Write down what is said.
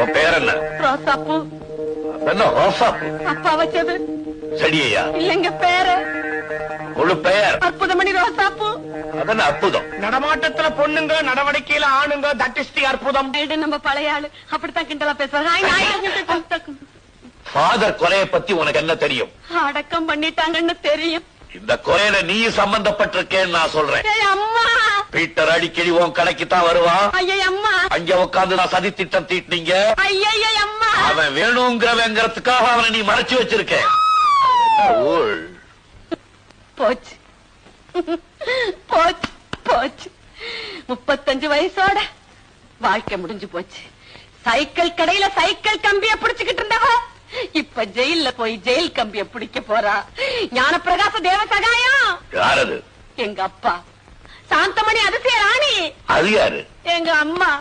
உன் பேர் என்ன? ரோசாப்பூ. என்ன ரோசாப்பூ? அப்பா வச்சது. செடியா? இல்லங்க பேரு. முழு பெயர்? அற்புதமணி ரோசாப்பூ. அதென்ன அற்புதம்? நடமாட்டத்துல பொண்ணுங்க, நடவடிக்கையில ஆணுங்க, தட் இஸ் தி அற்புதம். நம்ம பழைய ஆளு அப்படித்தான் கிண்டலா பேசுவாங்க. ஃபாதர் கொலையை பத்தி உனக்கு என்ன தெரியும்? அடக்கம் பண்ணிட்டாங்கன்னு தெரியும். இந்த கொலையில நீ சம்பந்தப்பட்டிருக்கேன்னு நான் சொல்றேன். அம்மா, பீட்டர் அடிக்கடி உன் கடைக்கு தான் வருவான். ஐயா அம்மா, அங்க உட்காந்து நான் சதி திட்டம் தீட்டினீங்க. ஐயா அம்மா, அவன் வேணுங்கிறவங்கிறதுக்காக அவனை நீ மறைச்சு வச்சிருக்க. போச்சு போச்சு போச்சு. 35 வயசோட வாழ்க்கை முடிஞ்சு போச்சு. சைக்கிள் கடையில சைக்கிள் கம்பிய பிடிச்சுக்கிட்டு இருந்தவ இப்ப ஜெயில போய் ஜெயில் கம்பிய பிடிக்க போறா. ஞானப்பிரகாச தேவ சகாயம். யாரது? எங்க அப்பா. சாந்தமணி அதிசய ராணி. அது யாரு? எங்க அம்மா.